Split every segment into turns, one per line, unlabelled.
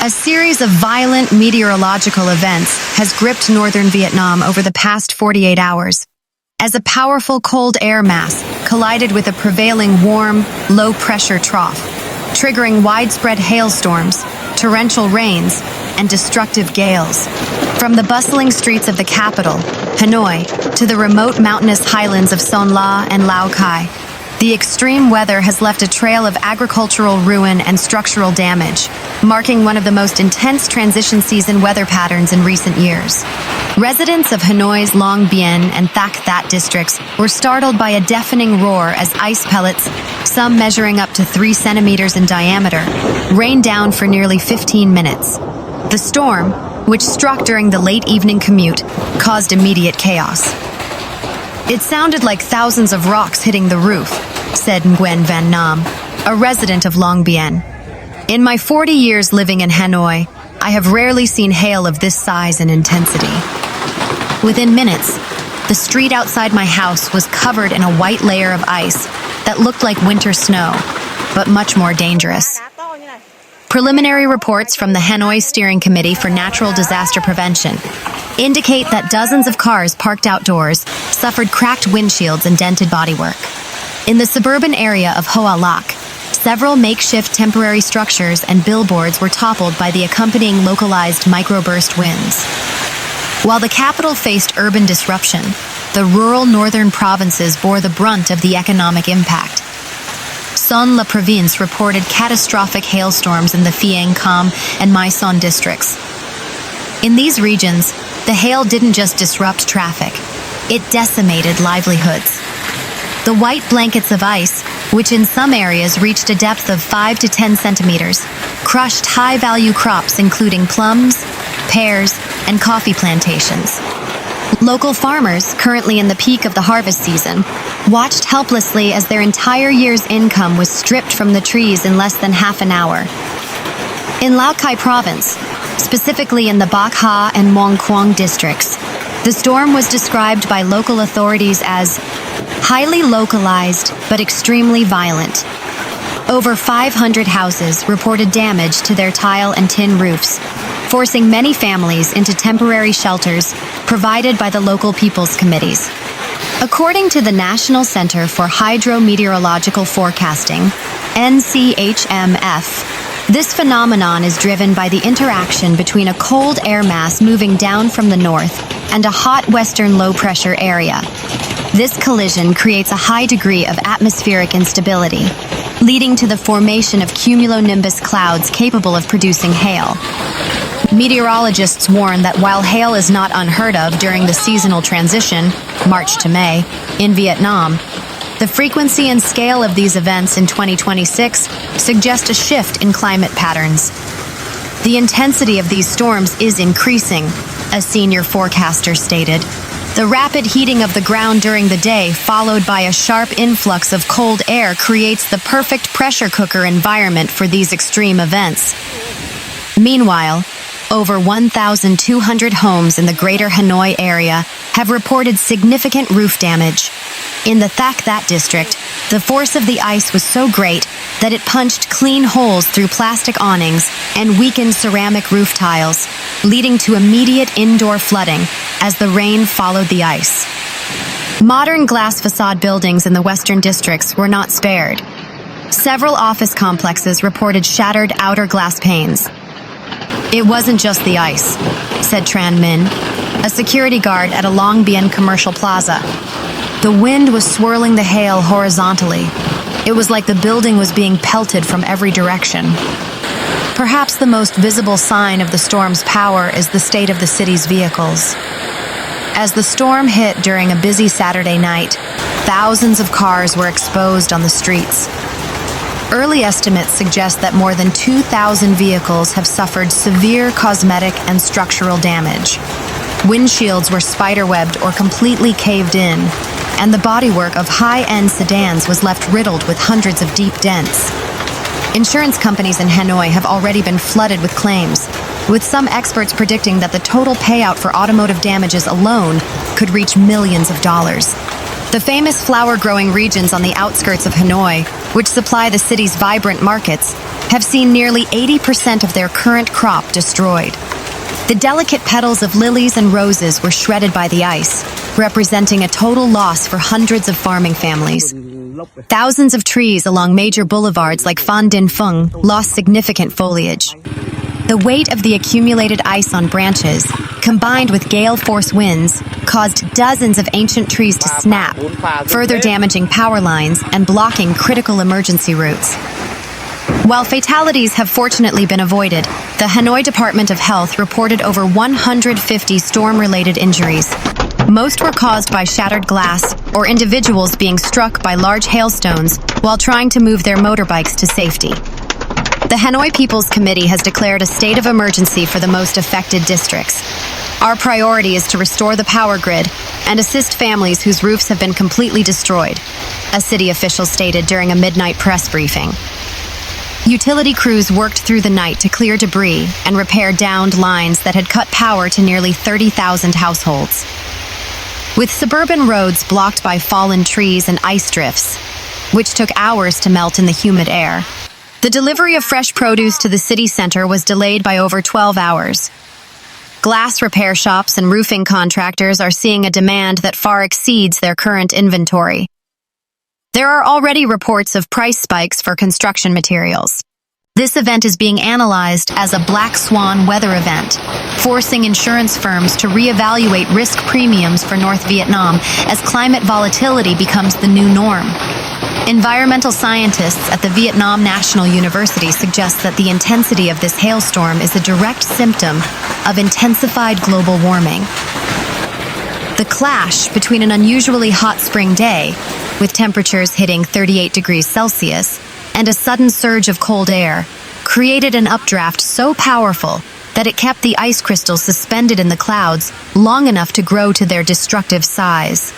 A series of violent meteorological events has gripped northern Vietnam over the past 48 hours, as a powerful cold air mass collided with a prevailing warm, low-pressure trough, triggering widespread hailstorms, torrential rains, and destructive gales. From the bustling streets of the capital, Hanoi, to the remote mountainous highlands of Son La and Lao Cai, the extreme weather has left a trail of agricultural ruin and structural damage, marking one of the most intense transition season weather patterns in recent years. Residents of Hanoi's Dien Bien and Thach That districts were startled by a deafening roar as ice pellets, some measuring up to 3 centimeters in diameter, rained down for nearly 15 minutes. The storm, which struck during the late evening commute, caused immediate chaos. "It sounded like thousands of rocks hitting the roof," said Nguyen Van Nam, a resident of Dien Bien. "In my 40 years living in Hanoi, I have rarely seen hail of this size and intensity." Within minutes, the street outside my house was covered in a white layer of ice that looked like winter snow, but much more dangerous. Preliminary reports from the Hanoi Steering Committee for Natural Disaster Prevention indicate that dozens of cars parked outdoors suffered cracked windshields and dented bodywork. In the suburban area of Hoa Lac, several makeshift temporary structures and billboards were toppled by the accompanying localized microburst winds. While the capital faced urban disruption, the rural northern provinces bore the brunt of the economic impact. Son La Province reported catastrophic hailstorms in the Phieng and Mai Son districts. In these regions, the hail didn't just disrupt traffic, it decimated livelihoods. The white blankets of ice, which in some areas reached a depth of 5 to 10 centimeters, crushed high-value crops including plums, pears, and coffee plantations. Local farmers, currently in the peak of the harvest season, watched helplessly as their entire year's income was stripped from the trees in less than half an hour. In Lao Cai province, specifically in the Bac Ha and Muang Quang districts, the storm was described by local authorities as highly localized but extremely violent. Over 500 houses reported damage to their tile and tin roofs, forcing many families into temporary shelters provided by the local people's committees. According to the National Center for Hydrometeorological Forecasting, NCHMF, this phenomenon is driven by the interaction between a cold air mass moving down from the north and a hot western low-pressure area. This collision creates a high degree of atmospheric instability, leading to the formation of cumulonimbus clouds capable of producing hail. Meteorologists warn that while hail is not unheard of during the seasonal transition, March to May, in Vietnam, the frequency and scale of these events in 2026 suggest a shift in climate patterns. The intensity of these storms is increasing, a senior forecaster stated. The rapid heating of the ground during the day, followed by a sharp influx of cold air, creates the perfect pressure cooker environment for these extreme events. Meanwhile, over 1,200 homes in the greater Hanoi area have reported significant roof damage. In the Thach That district, the force of the ice was so great that it punched clean holes through plastic awnings and weakened ceramic roof tiles, leading to immediate indoor flooding as the rain followed the ice. Modern glass facade buildings in the western districts were not spared. Several office complexes reported shattered outer glass panes. "It wasn't just the ice," said Tran Min, a security guard at a Dien Bien commercial plaza. "The wind was swirling the hail horizontally. It was like the building was being pelted from every direction." Perhaps the most visible sign of the storm's power is the state of the city's vehicles. As the storm hit during a busy Saturday night, thousands of cars were exposed on the streets. Early estimates suggest that more than 2,000 vehicles have suffered severe cosmetic and structural damage. Windshields were spiderwebbed or completely caved in, and the bodywork of high-end sedans was left riddled with hundreds of deep dents. Insurance companies in Hanoi have already been flooded with claims, with some experts predicting that the total payout for automotive damages alone could reach millions of dollars. The famous flower-growing regions on the outskirts of Hanoi, which supply the city's vibrant markets, have seen nearly 80% of their current crop destroyed. The delicate petals of lilies and roses were shredded by the ice, representing a total loss for hundreds of farming families. Thousands of trees along major boulevards like Phan Dinh Phung lost significant foliage. The weight of the accumulated ice on branches, combined with gale-force winds, caused dozens of ancient trees to snap, further damaging power lines and blocking critical emergency routes. While fatalities have fortunately been avoided, the Hanoi Department of Health reported over 150 storm-related injuries. Most were caused by shattered glass or individuals being struck by large hailstones while trying to move their motorbikes to safety. The Hanoi People's Committee has declared a state of emergency for the most affected districts. Our priority is to restore the power grid and assist families whose roofs have been completely destroyed, a city official stated during a midnight press briefing. Utility crews worked through the night to clear debris and repair downed lines that had cut power to nearly 30,000 households. With suburban roads blocked by fallen trees and ice drifts, which took hours to melt in the humid air, the delivery of fresh produce to the city center was delayed by over 12 hours. Glass repair shops and roofing contractors are seeing a demand that far exceeds their current inventory. There are already reports of price spikes for construction materials. This event is being analyzed as a black swan weather event, forcing insurance firms to reevaluate risk premiums for North Vietnam as climate volatility becomes the new norm. Environmental scientists at the Vietnam National University suggest that the intensity of this hailstorm is a direct symptom of intensified global warming. The clash between an unusually hot spring day, with temperatures hitting 38 degrees Celsius, and a sudden surge of cold air, created an updraft so powerful that it kept the ice crystals suspended in the clouds long enough to grow to their destructive size.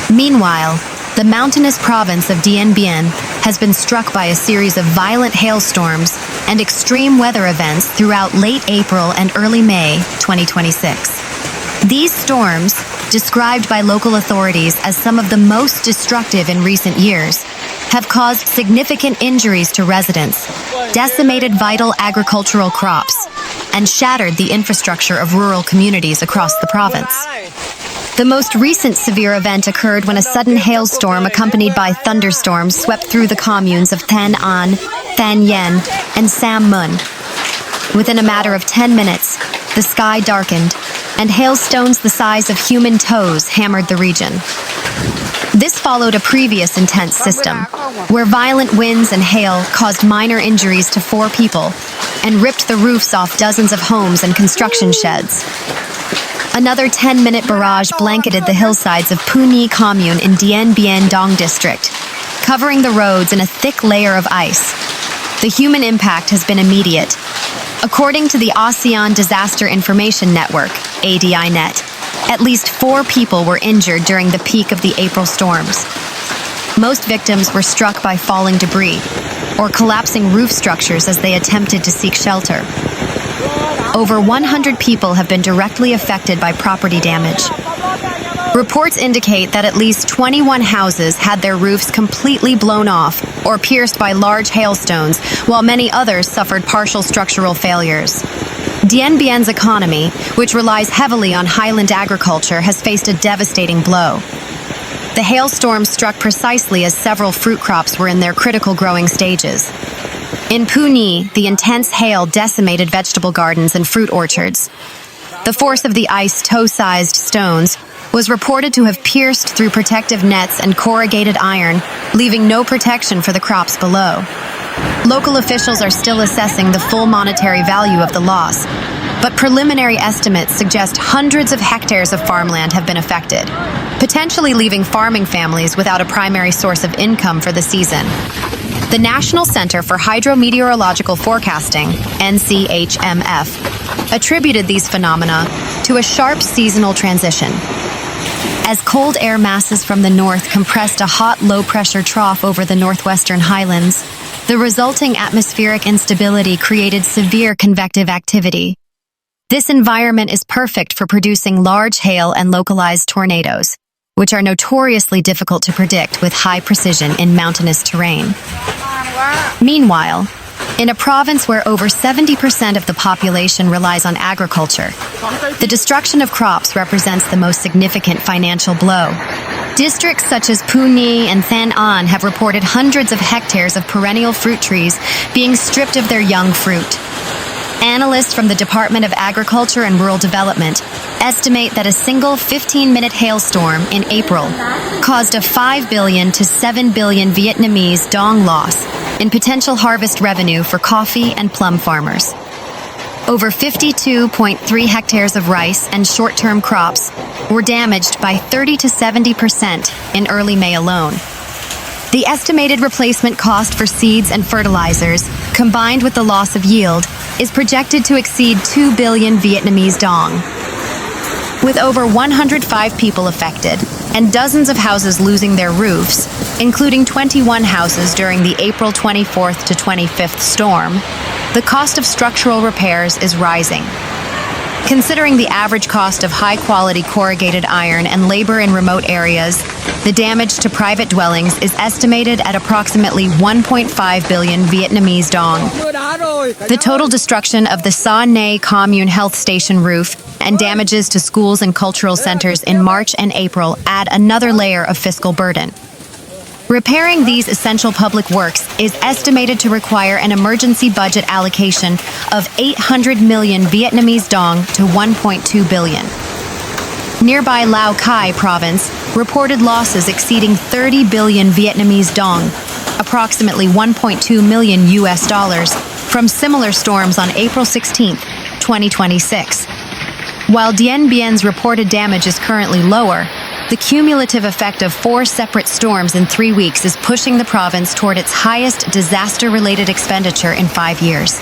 Meanwhile, the mountainous province of Dien Bien has been struck by a series of violent hailstorms and extreme weather events throughout late April and early May 2026. These storms, described by local authorities as some of the most destructive in recent years, have caused significant injuries to residents, decimated vital agricultural crops, and shattered the infrastructure of rural communities across the province. The most recent severe event occurred when a sudden hailstorm accompanied by thunderstorms swept through the communes of Thanh An, Thanh Yen, and Sam Mun. Within a matter of 10 minutes, the sky darkened, and hailstones the size of human toes hammered the region. This followed a previous intense system, where violent winds and hail caused minor injuries to 4 people and ripped the roofs off dozens of homes and construction sheds. Another 10-minute barrage blanketed the hillsides of Phu Nhi commune in Dien Bien Dong district, covering the roads in a thick layer of ice. The human impact has been immediate. According to the ASEAN Disaster Information Network, ADINet, at least 4 people were injured during the peak of the April storms. Most victims were struck by falling debris or collapsing roof structures as they attempted to seek shelter. Over 100 people have been directly affected by property damage. Reports indicate that at least 21 houses had their roofs completely blown off or pierced by large hailstones, while many others suffered partial structural failures. Dien Bien's economy, which relies heavily on highland agriculture, has faced a devastating blow. The hailstorm struck precisely as several fruit crops were in their critical growing stages. In Phu Nhi, the intense hail decimated vegetable gardens and fruit orchards. The force of the ice toe-sized stones was reported to have pierced through protective nets and corrugated iron, leaving no protection for the crops below. Local officials are still assessing the full monetary value of the loss, but preliminary estimates suggest hundreds of hectares of farmland have been affected, potentially leaving farming families without a primary source of income for the season. The National Center for Hydrometeorological Forecasting, NCHMF, attributed these phenomena to a sharp seasonal transition. As cold air masses from the north compressed a hot, low-pressure trough over the northwestern highlands, the resulting atmospheric instability created severe convective activity. This environment is perfect for producing large hail and localized tornadoes, which are notoriously difficult to predict with high precision in mountainous terrain. Meanwhile, In a province where over 70% of the population relies on agriculture, the destruction of crops represents the most significant financial blow. Districts such as Phu Nhi and Than An have reported hundreds of hectares of perennial fruit trees being stripped of their young fruit. Analysts from the Department of Agriculture and Rural Development estimate that a single 15-minute hailstorm in April caused a 5 billion to 7 billion Vietnamese dong loss in potential harvest revenue for coffee and plum farmers. Over 52.3 hectares of rice and short-term crops were damaged by 30 to 70% in early May alone. The estimated replacement cost for seeds and fertilizers, combined with the loss of yield, is projected to exceed 2 billion Vietnamese dong. With over 105 people affected and dozens of houses losing their roofs, including 21 houses during the April 24th to 25th storm, the cost of structural repairs is rising. Considering the average cost of high-quality corrugated iron and labor in remote areas, the damage to private dwellings is estimated at approximately 1.5 billion Vietnamese dong. The total destruction of the Sa Nay commune health station roof and damages to schools and cultural centers in March and April add another layer of fiscal burden. Repairing these essential public works is estimated to require an emergency budget allocation of 800 million Vietnamese dong to 1.2 billion. Nearby Lao Cai province reported losses exceeding 30 billion Vietnamese dong, approximately 1.2 million US dollars, from similar storms on April 16, 2026. While Dien Bien's reported damage is currently lower, the cumulative effect of 4 separate storms in 3 weeks is pushing the province toward its highest disaster-related expenditure in 5 years.